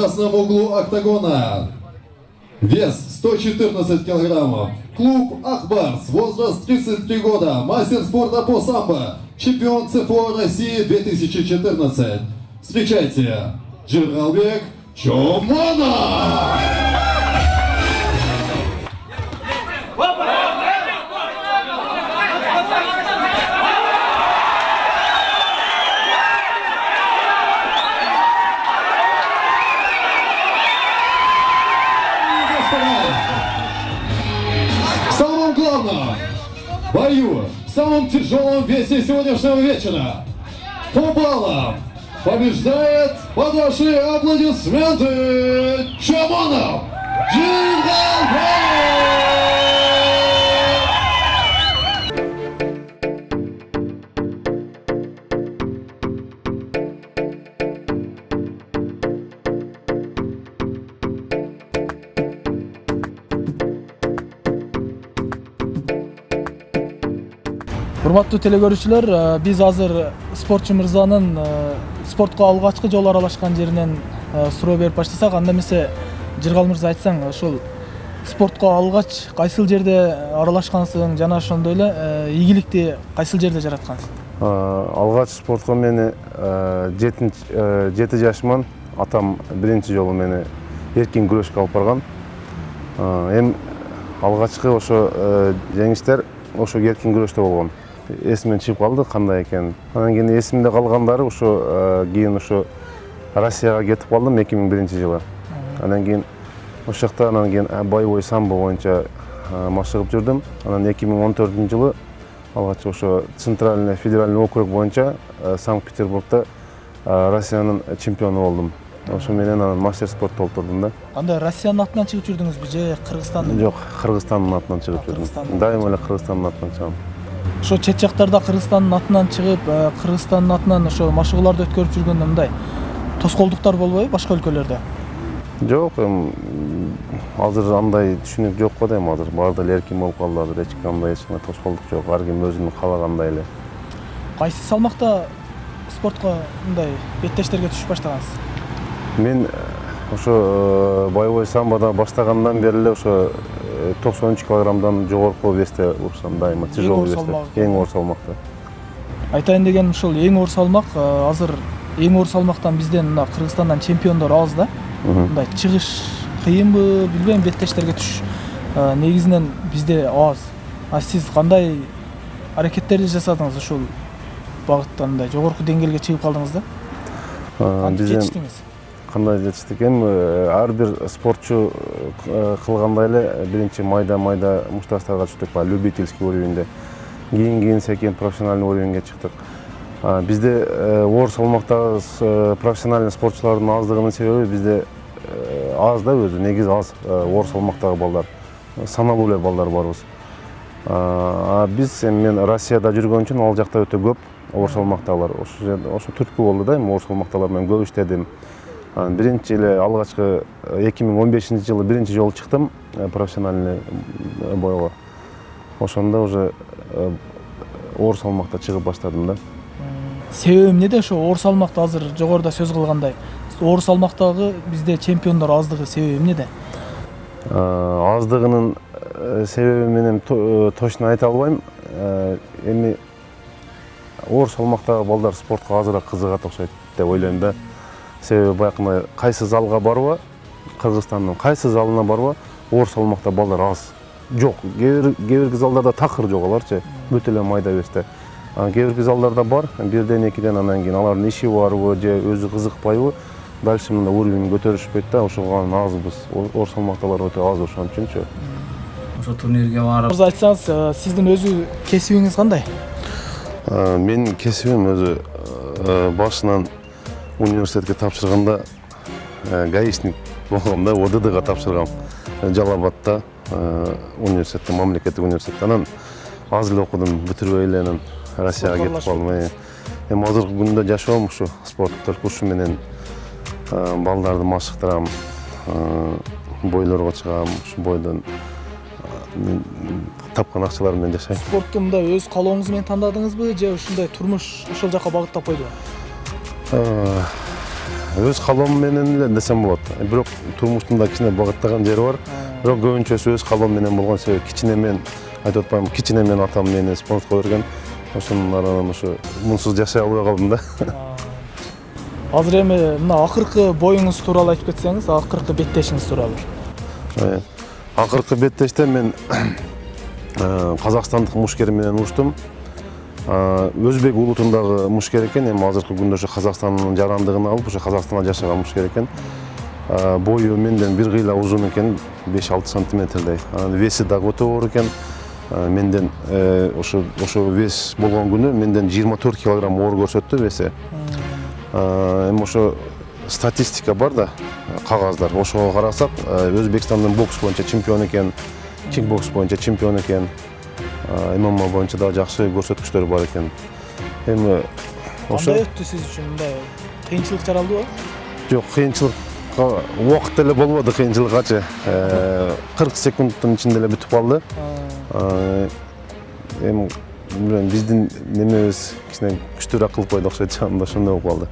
красном углу октагона. Вес 114 килограммов. Клуб «Ахбарс», возраст 33 года, мастер спорта по самбо, чемпион ЦФО России 2014. Встречайте, Джиралбек Чомонов! В самом главном бою, в самом тяжелом весе сегодняшнего вечера, по баллам побеждает под ваши аплодисменты Чомонов Джиралбек! Урматтуу телекөрүүчүлөр, биз азыр спортчу мырзанын спортко алгачкы жолу аралашкан жеринен суроо берип баштасак, анда эмесе Жыргал мырза айтсаң, ушул спортко алгач кайсыл жерде аралашкансың жана ошондой эле ийгиликти кайсыл жерде жараткансың? Алгач спортко мени 7 жашыман атам биринчи жолу мени эркин күрөшкө алып барган. Эми алгачкы ошо жеңиштер ошо эркин күрөштө болгон. Эсимден чыгып калды кандай экен. Анан кийин эсимде калгандары ошо кийин ошо Россияга кетип калдым 2001-жылы. Анан кийин ошол жакта анан кийин боевой самбо боюнча машыгып жүрдүм. Анан 2014-жылы алгач ошо Центральный федеральный округ боюнча Санкт-Петербургда Россиянын чемпиону болдум. Ошо менен анан мастер спортто олтурдум да. Кандай Россиянын атынан чыгып жүрдүңүзбү же Кыргызстандын? Жок, Кыргызстандын атынан чыгып жүрдүм. Дайыма эле Кыргызстандын атынан чыгам. Ошо чет жактарда Кыргызстандын атынан чыгып, Кыргызстандын атынан ошо машыгууларды өткөрүп жүргөндө мындай тоскоолдуктар болбойбу башка өлкөлөрдө? Жок, азыр андай түшүнүк жок го дейм, азыр баары эле эркин болуп калды, азыр эч кандай тоскоолдук жок, ар ким өзүнүн каалагандай эле. Кайсы салмакта спортко мындай беттештерге түшүп баштагансыз? Мен ошо боевой самбода баштагандан бери эле ошо 93 килограммдан жогорку весте урушам дайыма, тяжелый весте, эң оор салмакта. Айтайын дегеним ушул эң оор салмак, азыр эң оор салмактан бизден мына Кыргызстандан чемпиондор аз да. Мындай чыгыш кыйынбы, билбейм, беттештерге түшүш негизинен бизде аз. Сиз кандай аракеттерди жасадыңыз ушул багытта мындай жогорку деңгээлге чыгып калдыңыз да? Бизден кандай жетиштик эми ар бир спортчу кылгандай эле биринчи майда мушташтарга түштүк, любительский уровеньде. Кийин секен профессиональный уровеньге чыктык. Бизде оор салмактагы профессиональный спортчулардын аздыгынын себеби бизде аз да, өзү негизи аз оор салмактагы балдар. Саналуу эле балдар барбыз. Биз мен Россияда жүргөн үчүн ал жакта өтө көп оор салмактагылар. Ошо түрткү болду да, оор салмактагылар менен көп иштедим. Биринчи эле алгачкы 2015-жылы биринчи жолу чыктым профессиональный бойго. Ошондо уже оор салмакта чыгып баштадым да. Себеби эмнеде ошо оор салмакта азыр жогоруда сөз кылгандай? Оор салмактагы бизде чемпиондор аздыгы себеби эмнеде? Аздыгынын себеби менен точно айта албайм. Эми оор салмактагы балдар спортко азыраак кызыгат окшойт деп ойлойм да. Себеби баягы кайсы залга барба, Кыргызстандын кайсы залына барба, оор салмакта балдар аз. Жок, кээ бир залдарда такыр жок аларчы, бүт эле майда весте. Кээ бир залдарда бар, бирден экиден анан кийин алардын иши барбы же өзү кызыкпайбы, дальше мында уровень көтөрүшпөйт да, ошого азбыз. Оор салмакталар өтө аз ошон үчүнчү. Ошо турнирге барып. Айтсаңыз, сиздин өзү кесибиңиз кандай? Менин кесибим өзү башынан университетке тапшырганда гаишник болгом да, ОДДга тапшыргам. Жалал-Абадта университетте, мамлекеттик университетте. Анан аз эле окудум, бүтүрбөй эле анан Россияга кетип калдым. Эми азыркы күндө жашоом ушу спорт төркүшү менен балдарды машыктырам, бойлорго чыгам, ушу бойдон тапкан акчалар менен жашайм. Спортту мындай өз каалооңуз менен тандадыңызбы же ушундай турмуш ошол жака багыттап койдубу? өз каалоом менен эле десем болот. Бирок турмуштун да кичине багыттаган жери бар. Бирок көбүнчөсү өз каалоом менен болгон себеби кичине мен айтып атпаймынбы, кичине мен атам мени спонсорго берген. Ошонун арынан ошо мунсуз жашай албай калдым да. Азыр эми мына акыркы боюңуз тууралуу айтып кетсеңиз, акыркы беттешиңиз тууралуу. Акыркы беттеште мен казакстандык мушкер менен уруштум. Өзбек улутундагы мушкер экен, эми азыркы күндө ошо Казакстандын жарандыгын алып, ошо Казакстанда жашаган мушкер экен. Бою менден бир кыйла узун экен, 5-6 сантиметрдей. Анан веси дагы өтө оор экен. Менден ошо вес болгон күнү менден 24 килограмм оор көрсөттү веси. Эми ошо статистика бар да, кагаздар. Ошого карасак, Өзбекстандын бокс боюнча чемпион экен, кикбокс боюнча чемпион экен. ММА боюнча да жакшы көрсөткүчтөр бар экен. Эми ошо Кандай өттү сиз үчүн? Мындай кыйынчылык жаралдыбы? жок, кыйынчылыкка убакыт эле болбоду, кыйынчылыккачы. 40 секундтун ичинде эле бүтүп калды. Эми билбейм, биздин немебиз кичине күчтүүрөөк кылып койду окшойт, анда ошондой болуп калды.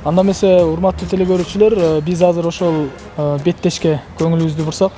Анда эмесе, урматтуу телекөрүүчүлөр, биз азыр ошол беттешке көңүлүбүздү бурсак.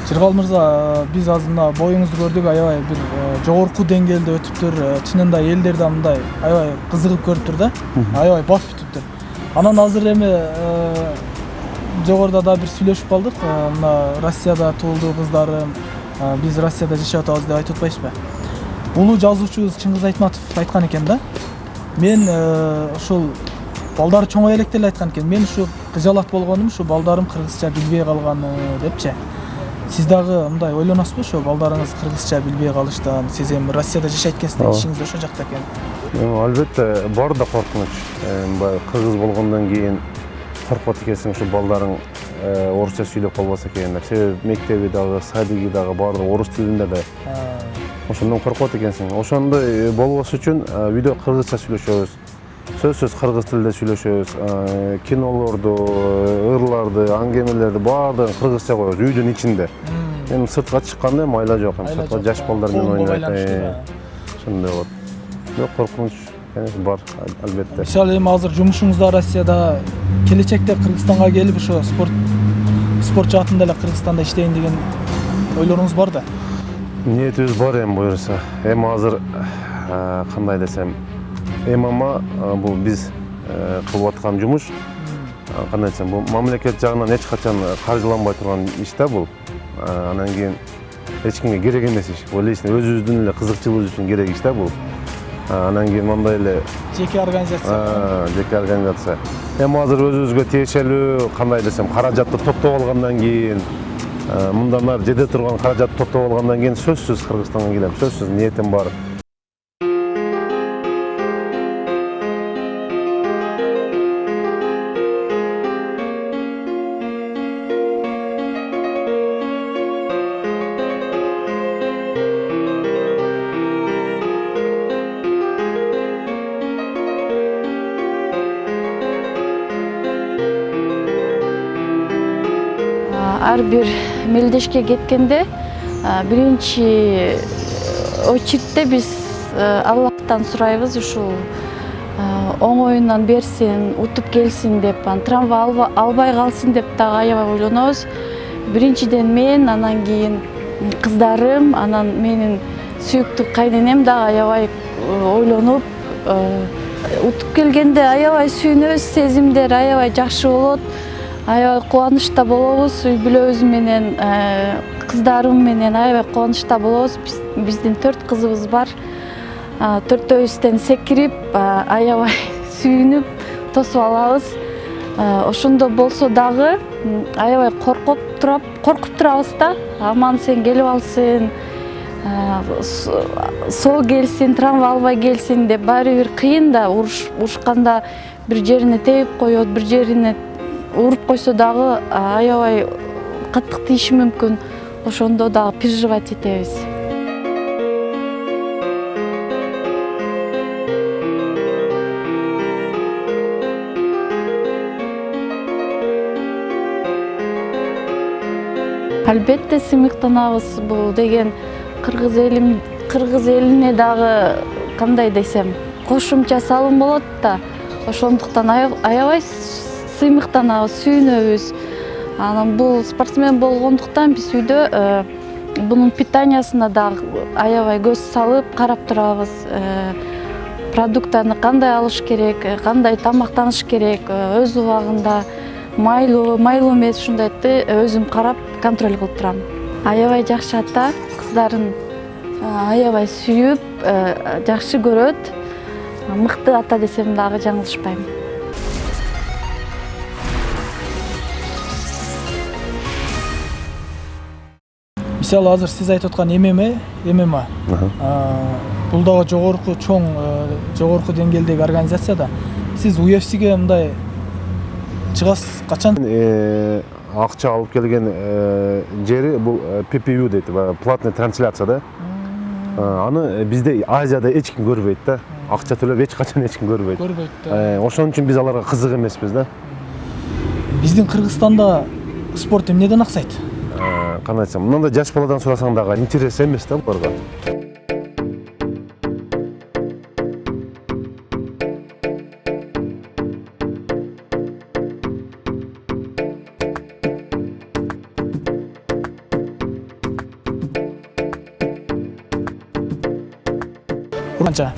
Жыргал мырза, биз азыр мына боюңузду көрдүк, аябай бир жогорку деңгээлде өтүптүр. Чынында элдер да мындай аябай кызыгып көрүптүр да. Аябай бат бүтүптүр. Анан азыр эми жогоруда да бир сүйлөшүп калдык. Мына Россияда туулду кыздарым, биз Россияда жашап атабыз деп айтып атпайсызбы? Улуу жазуучубуз Чыңгыз Айтматов айткан экен да. Мен ушул балдары чоңой электе эле айткан экен. Мен ушу кыжалат болгонум, ушу балдарым кыргызча билбей калганы депчи. Сиз дагы мындай ойлоносузбу, ошо балдарыңыз кыргызча билбей калыштан? Сиз эми Россияда жашайт экенсиз, ишиңиз ошо жакта экен. Албетте, бар да коркунуч. Баягы кыргыз болгондон кийин коркот экенсиң, ушу балдарың орусча сүйлөп калбаса экен деп. Себеби мектеби дагы, садиги дагы баардыгы орус тилинде да. Ошондон коркот экенсиң. Ошондой болбош үчүн үйдө кыргызча сүйлөшөбүз. Сөзсүз кыргыз тилинде сүйлөшөбүз. Кинолорду, ырларды, аңгемелерди баардыгын кыргызча коебуз үйдүн ичинде. Эми сыртка чыкканда эми айла жок, сыртка жаш балдар менен ойнойт. Ошондой болот. Жок, коркунуч бар, албетте. Мисалы эми азыр жумушуңузда Россияда, келечекте Кыргызстанга келип ошо спорт жаатында эле Кыргызстанда иштейин деген ойлоруңуз бар да? Ниетибиз бар эми буюрса. Эми азыр кандай десем, ММА бул биз кылып аткан жумуш. Кандай десем, бул мамлекет жагынан эч качан каржыланбай турган иш да бул. Анан кийин эч кимге керек эмес иш. Ойлойсуң, өзүбүздүн эле кызыкчылыгыбыз үчүн керек иш да бул. Анан кийин мындай эле жеке организация. Жеке организация. Эми азыр өзүбүзгө тиешелүү, кандай десем, каражатты топтоп алгандан кийин, мындан ары жеде турган каражатты топтоп алгандан кийин сөзсүз Кыргызстанга келем, сөзсүз ниетим бар. Ар бир мелдешке кеткенде биринчи очередте биз Аллахтан сурайбыз, ушул оңоюнан берсин, утуп келсин деп, травма албай калсын деп дагы аябай ойлонобуз. Биринчиден мен, анан кийин кыздарым, анан менин сүйүктүү кайненем дагы аябай ойлонуп, утуп келгенде аябай сүйүнөбүз, сезимдер аябай жакшы болот. Аябай кубанычта болобуз, үй бүлөбүз менен, кыздарым менен аябай кубанычта болобуз. Биздин 4 кызыбыз бар. 4-өөбүздөн секирип, аябай сүйүнүп, тосуп алабыз. ошондо болсо дагы аябай коркуп турабыз да. Аман сен келип алсын, соо келсин, травма албай келсин деп баары бир кыйын да. Урушканда бир жерине теип коет, бир жерине уруп койсо дагы аябай катык тийиши мүмкүн. Ошондо дагы переживать этебиз. Албетте сыймыктанабыз. Бул деген кыргыз элине дагы кандай десем, кошумча салым болот да. Ошондуктан аябай сыймыктанабыз, сүйүнөбүз. Анан бул спортсмен болгондуктан биз үйдө бунун питаниясына дагы аябай көз салып карап турабыз. Продуктаны кандай алыш керек, кандай тамактаныш керек, өз убагында майлуу эмес, ушундайды өзүм карап контроль кылып турам. Аябай жакшы ата, кыздарын аябай сүйүп, жакшы көрөт. Мыкты ата десем дагы жаңылышпайм. Мисалы азыр сиз айтып аткан ММА. Бул дагы жогорку деңгээлдеги организацияда. Сиз UFC'ге мындай чыгасыз качан? Акча алып келген жери бул PPV дейт, платный трансляция да. Аны бизде Азияда эч ким көрбөйт да. Акча төлөп эч качан эч ким көрбөйт. Ошон үчүн биз аларга кызык эмеспиз да. Биздин Кыргызстанда спорт эмнеден аксайт? Кандай айтсам, мындай жаш баладан сурасаң дагы интерес эмес да буларга. Канча?